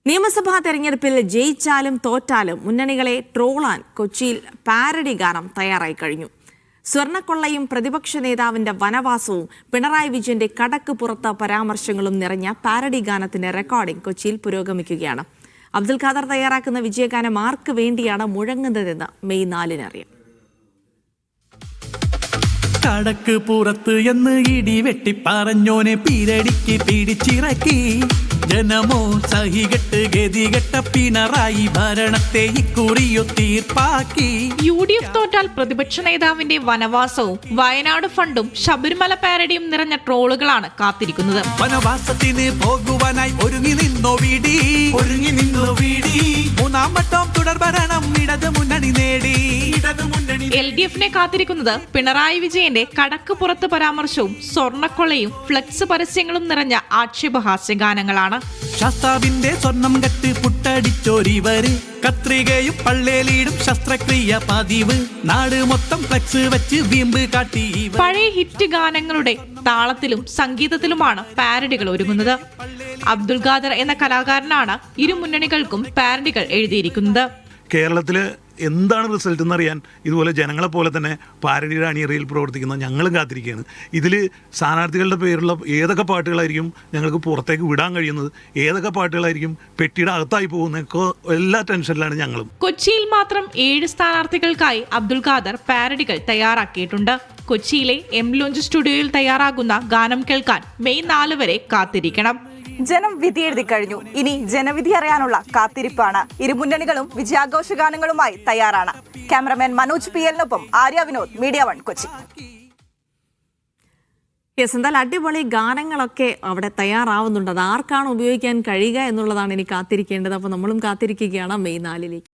നിയമസഭാ തെരഞ്ഞെടുപ്പിൽ ജയിച്ചാലും തോറ്റാലും മുന്നണികളെ ട്രോളാൻ കൊച്ചിയിൽ പാരഡി ഗാനം തയ്യാറായി കഴിഞ്ഞു. സ്വർണ്ണക്കൊള്ളയും പ്രതിപക്ഷ നേതാവിന്റെ വനവാസവും പിണറായി വിജയന്റെ കടക്ക് പുറത്ത പരാമർശങ്ങളും നിറഞ്ഞ പാരഡി ഗാനത്തിന്റെ റെക്കോർഡിംഗ് കൊച്ചിയിൽ പുരോഗമിക്കുകയാണ്. അബ്ദുൽ ഖാദർ തയ്യാറാക്കുന്ന വിജയഗാനം ആർക്ക് വേണ്ടിയാണ് മുഴങ്ങുന്നതെന്ന് മെയ് 4-ന് അറിയാം. കടക്ക് പുറത്ത് എന്ന് ഇടി വെട്ടി പറഞ്ഞോനെ പീരടിക്ക് പിടിച്ചിറക്കി. ജനമോ സഹികെട്ട് ഗതികെട്ട പിണറായി ഭരണത്തെ ഇക്കുറിയോ തീർപ്പാക്കി. UDF തോറ്റാൽ പ്രതിപക്ഷ നേതാവിന്റെ വനവാസവും വയനാട് ഫണ്ടും ശബരിമല പാരഡിയും നിറഞ്ഞ ട്രോളുകളാണ് കാത്തിരിക്കുന്നത്. വനവാസത്തിന് പോകുവാനായി ഒരുങ്ങി നിന്നോ വീടി മൂന്നാം വട്ടം തുടർ ഭരണം ഇടത് മുന്നണി നേടി. LDFനെ കാത്തിരിക്കുന്നത് പിണറായി വിജയന്റെ കടക്ക് പുറത്ത് പരാമർശവും സ്വർണ്ണക്കൊള്ളയും ഫ്ലെക്സ് പരസ്യങ്ങളും നിറഞ്ഞ ആക്ഷേപഹാസ്യ ഗാനങ്ങളാണ്. ശാസ്താവിന്റെ സ്വർണം കെട്ട് പുട്ടടിച്ചോരിവര് കത്രികയും പള്ളേലിടും ശസ്ത്രക്രിയ പതിവ്. നാട് മൊത്തം ഫ്ലെക്സ് വെച്ച് വീമ്പ് കാട്ടി. പഴയ ഹിറ്റ് ഗാനങ്ങളുടെ താളത്തിലും സംഗീതത്തിലുമാണ് പാരഡികൾ ഒരുങ്ങുന്നത്. അബ്ദുൽ ഖാദർ എന്ന കലാകാരനാണ് ഇരു മുന്നണികൾക്കും പാരഡികൾ എഴുതിയിരിക്കുന്നത്. കേരളത്തില് എന്താണ് റിസൾട്ട് എന്നറിയാൻ ഇതുപോലെ ജനങ്ങളെ പോലെ തന്നെ പാരഡിയുടെ അണിയറയിൽ പ്രവർത്തിക്കുന്ന ഞങ്ങളും കാത്തിരിക്കുകയാണ്. ഇതിൽ സ്ഥാനാർത്ഥികളുടെ പേരുള്ള ഏതൊക്കെ പാട്ടുകളായിരിക്കും ഞങ്ങൾക്ക് പുറത്തേക്ക് വിടാൻ കഴിയുന്നത്, ഏതൊക്കെ പാട്ടുകളായിരിക്കും പെട്ടിയുടെ അകത്തായി പോകുന്നതൊക്കെ എല്ലാ ടെൻഷനിലാണ് ഞങ്ങളും. കൊച്ചിയിൽ മാത്രം 7 സ്ഥാനാർത്ഥികൾക്കായി അബ്ദുൽ ഖാദർ പാരഡികൾ തയ്യാറാക്കിയിട്ടുണ്ട്. കൊച്ചിയിലെ ലോഞ്ച് സ്റ്റുഡിയോയിൽ തയ്യാറാകുന്ന ഗാനം കേൾക്കാൻ മെയ് 4 വരെ കാത്തിരിക്കണം. ജനം വിധി എഴുതി കഴിഞ്ഞു. ഇനി ജനവിധി അറിയാനുള്ള കാത്തിരിപ്പാണ്. ഇരു മുന്നണികളും വിജയാഘോഷ ഗാനങ്ങളുമായി തയ്യാറാണ്. ക്യാമറമാൻ മനോജ് PL-നൊപ്പം ആര്യ വിനോദ്, മീഡിയ 1 കൊച്ചി. എന്തായാലും അടിപൊളി ഗാനങ്ങളൊക്കെ അവിടെ തയ്യാറാവുന്നുണ്ട്. അത് ആർക്കാണ് ഉപയോഗിക്കാൻ കഴിയുക എന്നുള്ളതാണ് ഇനി കാത്തിരിക്കേണ്ടത്. അപ്പോൾ നമ്മളും കാത്തിരിക്കുകയാണ് മെയ് 4-ലേക്ക്.